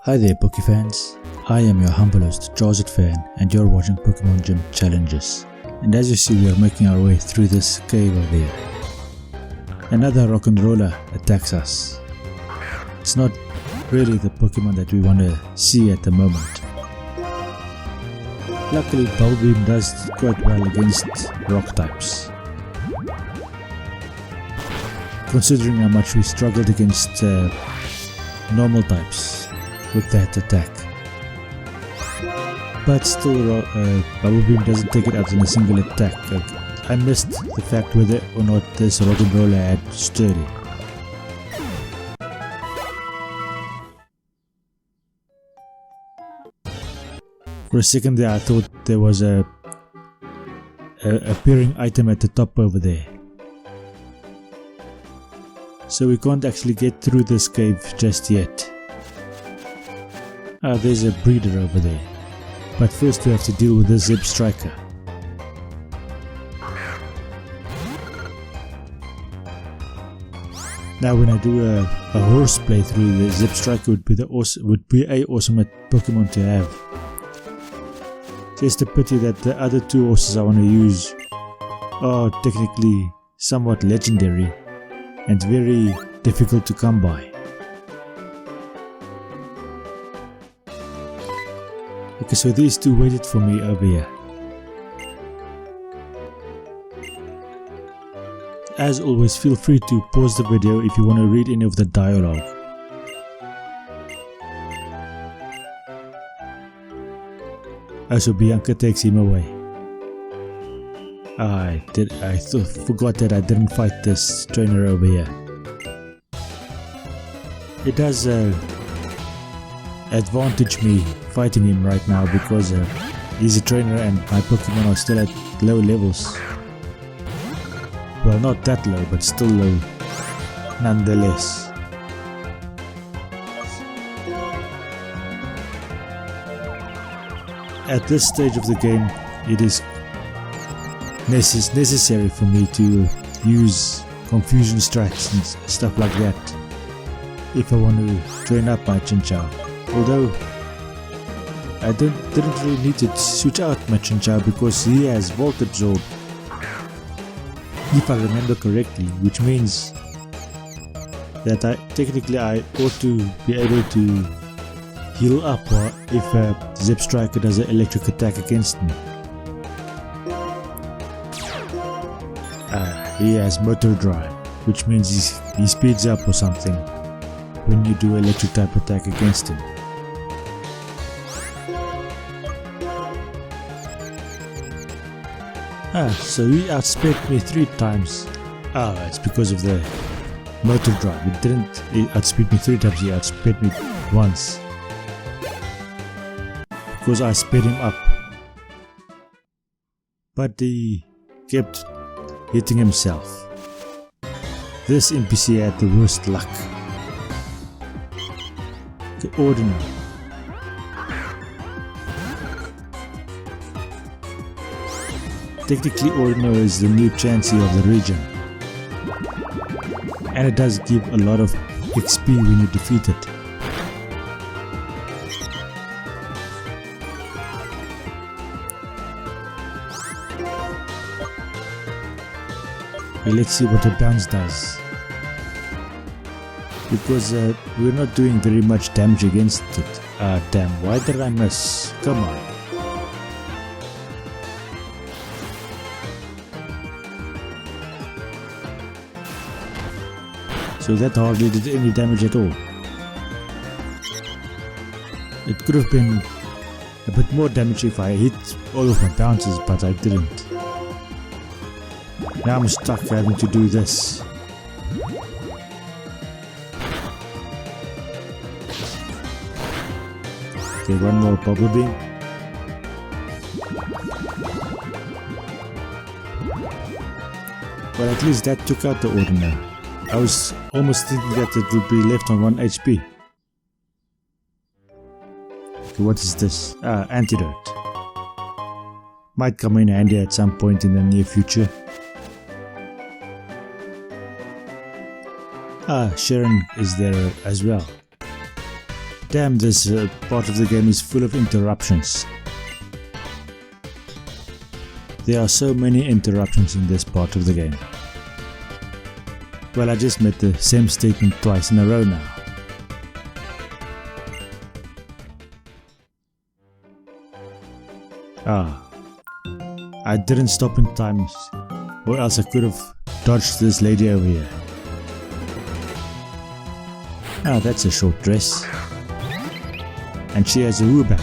Hi there Pokefans, I am your humble host Joseph Fan and you're watching Pokemon Gym Challenges. And as you see, we are making our way through this cave over here. Another rock and roller attacks us. It's not really the Pokemon that we want to see at the moment. Luckily Bubble Beam does quite well against rock types, considering how much we struggled against normal types with that attack. But still, Bubble Beam doesn't take it out in a single attack. I missed the fact whether or not this rock and roller had sturdy. For a second there I thought there was a appearing item at the top over there. So we can't actually get through this cave just yet. There's a breeder over there. But first we have to deal with the Zip Striker. Now when I do a horse playthrough, the Zip Striker would be a awesome Pokemon to have. Just a pity that the other two horses I want to use are technically somewhat legendary and very difficult to come by. Okay, so these two waited for me over here. As always, feel free to pause the video if you want to read any of the dialogue. So Bianca takes him away. I forgot that I didn't fight this trainer over here. It does advantage me fighting him right now because he's a trainer and my Pokemon are still at low levels. Well, not that low, but still low nonetheless. At this stage of the game, it is necessary for me to use confusion strats and stuff like that if I want to train up my Chinchou. Although I didn't really need to switch out my Chinchou because he has Volt Absorb, if I remember correctly, which means that technically I ought to be able to heal up if a Zip Striker does an electric attack against me. He has Motor Drive, which means he speeds up or something when you do electric type attack against him. So he outsped me 3 times. It's because of the Motor Drive. He didn't outspeed me 3 times, he outsped me once. Because I sped him up. But he kept hitting himself. This NPC had the worst luck. The Ordinary. Technically Ordinary is the new Chansey of the region. And it does give a lot of XP when you defeat it. Let's see what the bounce does, because we're not doing very much damage against it. Damn, why did I miss? Come on. So that hardly did any damage at all. It could have been a bit more damage if I hit all of my bounces, but I didn't. Now I'm stuck having to do this. Okay, one more Bubble Beam. Well, at least that took out the Ordinary. I was almost thinking that it would be left on 1 HP. Okay, what is this? Antidote. Might come in handy at some point in the near future. Sharon is there as well. Damn, this part of the game is full of interruptions. There are so many interruptions in this part of the game. Well, I just made the same statement twice in a row now. I didn't stop in time, or else I could have dodged this lady over here. That's a short dress. And she has a woobat.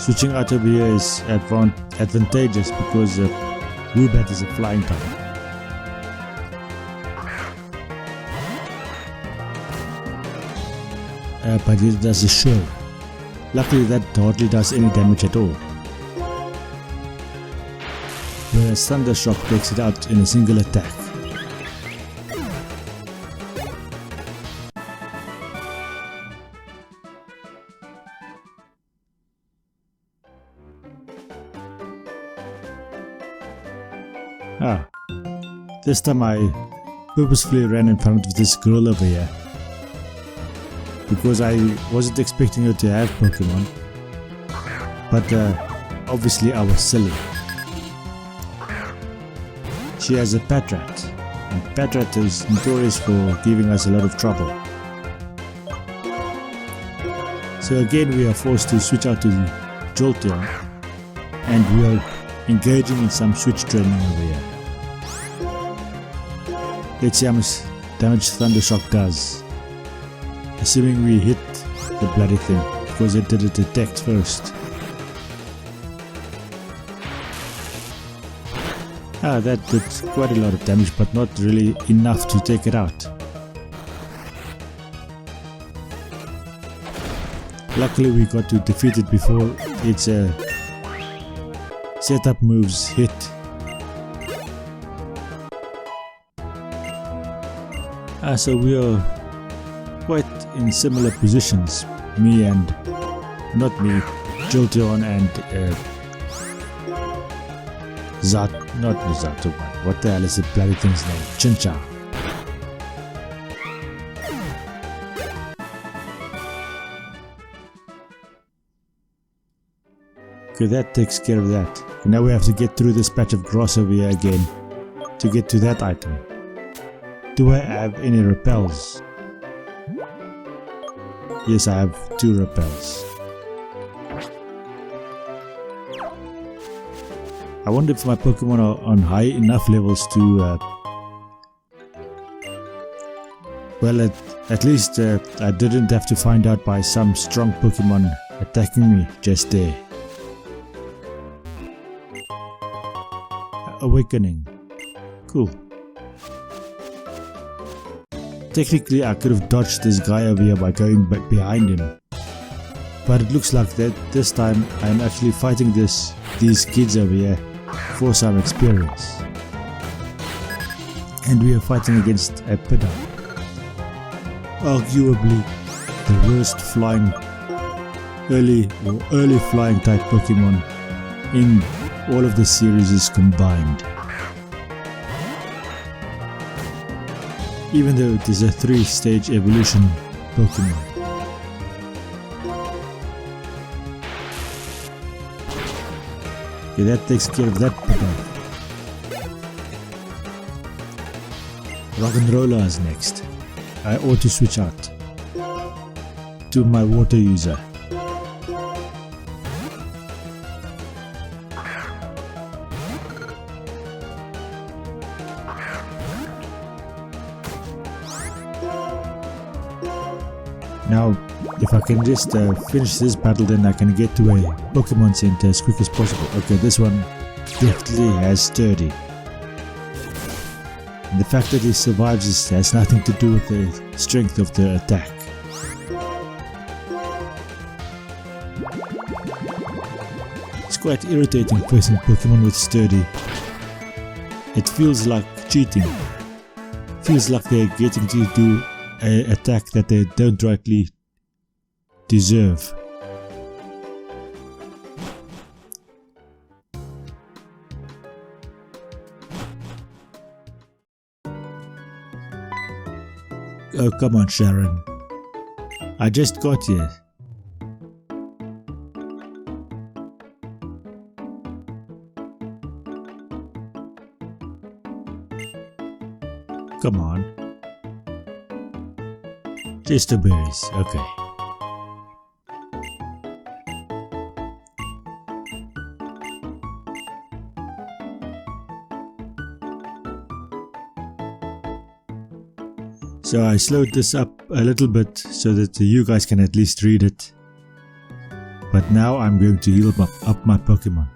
Switching out over here is advantageous because woobat is a flying type. But it does a shield. Luckily that hardly does any damage at all. Whereas Thundershock takes it out in a single attack. This time I purposefully ran in front of this girl over here because I wasn't expecting her to have Pokemon, but obviously I was silly. She has a Patrat, and Patrat is notorious for giving us a lot of trouble. So again we are forced to switch out to Jolteon, and we are engaging in some switch training over here. Let's see how much damage Thundershock does. Assuming we hit the bloody thing, because it did it detect first. That did quite a lot of damage, but not really enough to take it out. Luckily we got to defeat it before its setup moves hit. So we are quite in similar positions, Jolteon and what the hell is the bloody thing's name? Chinchou. Okay, that takes care of that. Now we have to get through this patch of grass over here again to get to that item. Do I have any repels? Yes, I have 2 repels. I wonder if my Pokemon are on high enough levels to well, at least I didn't have to find out by some strong Pokemon attacking me just there. Awakening. Cool. Technically I could have dodged this guy over here by going back behind him, but it looks like that this time I am actually fighting these kids over here for some experience, and we are fighting against a Pidda, arguably the worst early flying type Pokemon in all of the series combined. Even though it is a 3-stage evolution Pokemon. Okay, that takes care of that Pokemon. Rock'n'Roller is next. I ought to switch out to my water user. Now, if I can just finish this battle, then I can get to a Pokemon Center as quick as possible. Okay, this one definitely has Sturdy. And the fact that he survives has nothing to do with the strength of the attack. It's quite irritating facing Pokemon with Sturdy. It feels like cheating. Feels like they're getting to do an attack that they don't rightly deserve. Oh, come on, Sharon. I just got here. Come on. Just the berries, okay. So I slowed this up a little bit so that you guys can at least read it. But now I'm going to heal up my Pokemon.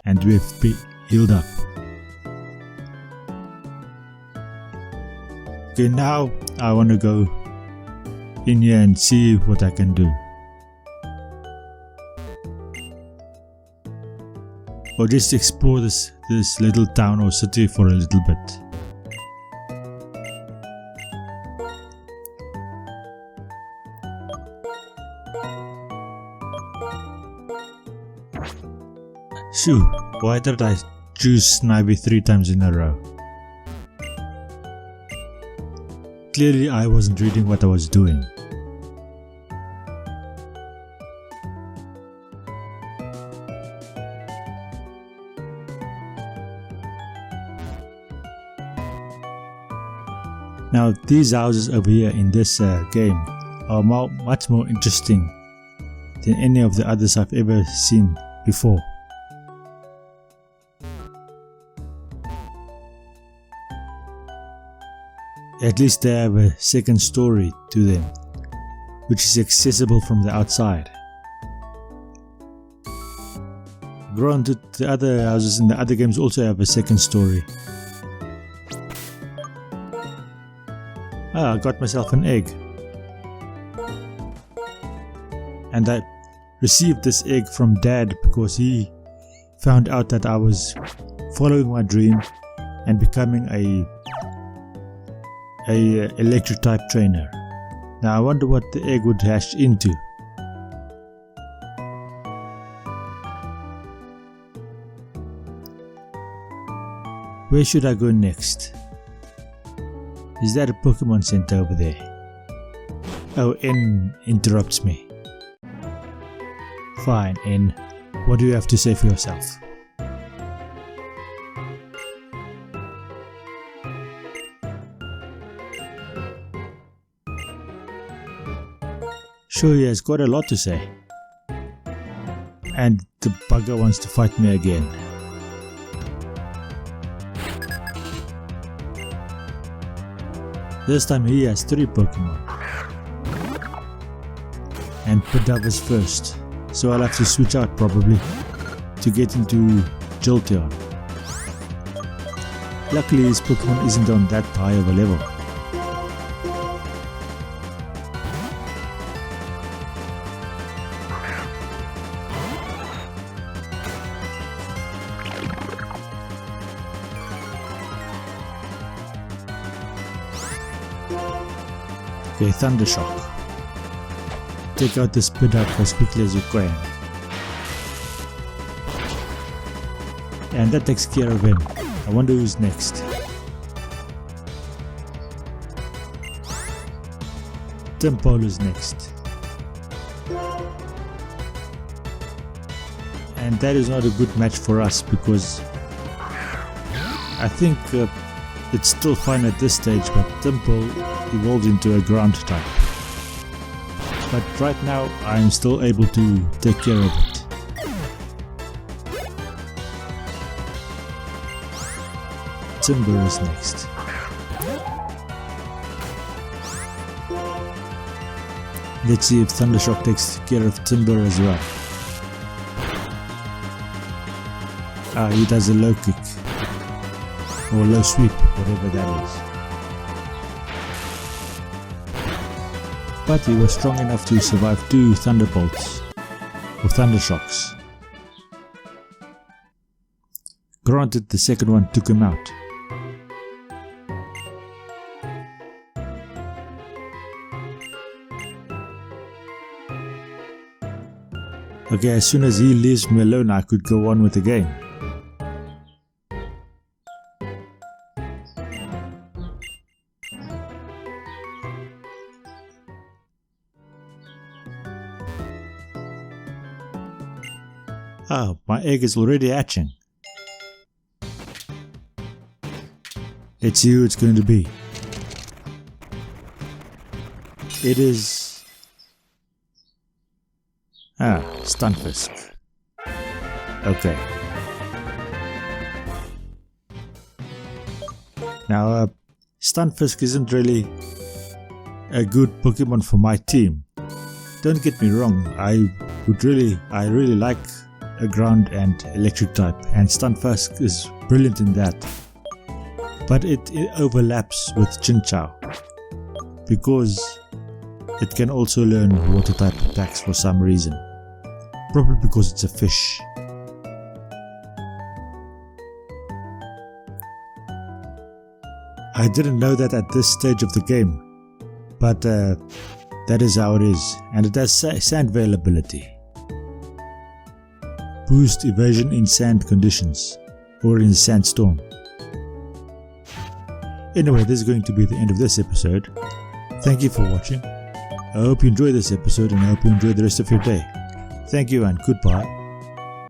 And we've been healed up. Okay, now I want to go in here and see what I can do. Or just explore this little town or city for a little bit. Shoo, why did I choose Snivy 3 times in a row? Clearly I wasn't reading what I was doing. Now these houses over here in this game are much more interesting than any of the others I've ever seen before. At least they have a second story to them, which is accessible from the outside. Granted, the other houses in the other games also have a second story. I got myself an egg. And I received this egg from Dad because he found out that I was following my dream and becoming a electric type trainer. Now I wonder what the egg would hatch into. Where should I go next? Is that a Pokemon Center over there? Oh, N interrupts me. Fine, N. What do you have to say for yourself? Sure, he has got a lot to say. And the bugger wants to fight me again. This time he has 3 Pokemon. And Pidove first, so I'll have to switch out probably to get into Jolteon. Luckily his Pokemon isn't on that high of a level. Okay, Thundershock. Take out this Pidove as quickly as you can. And that takes care of him. I wonder who's next. Tempolu's next. And that is not a good match for us because I think it's still fine at this stage, but Tempole evolved into a ground type. But right now I'm still able to take care of it. Timber is next. Let's see if Thundershock takes care of Timber as well. He does a low kick. Or low sweep, whatever that is. But he was strong enough to survive 2 Thunderbolts, or Thundershocks. Granted, the second one took him out. Okay, as soon as he leaves me alone, I could go on with the game. Ah, my egg is already hatching. Let's see who it's going to be. It is... Stunfisk. Okay. Now, Stunfisk isn't really a good Pokemon for my team. Don't get me wrong, I really like a ground and electric type, and Stunfisk is brilliant in that. But it overlaps with Chinchou, because it can also learn water type attacks for some reason. Probably because it's a fish. I didn't know that at this stage of the game, but that is how it is, and it has sand veil ability. Boost evasion in sand conditions, or in a sandstorm. Anyway, this is going to be the end of this episode. Thank you for watching. I hope you enjoyed this episode, and I hope you enjoy the rest of your day. Thank you and goodbye.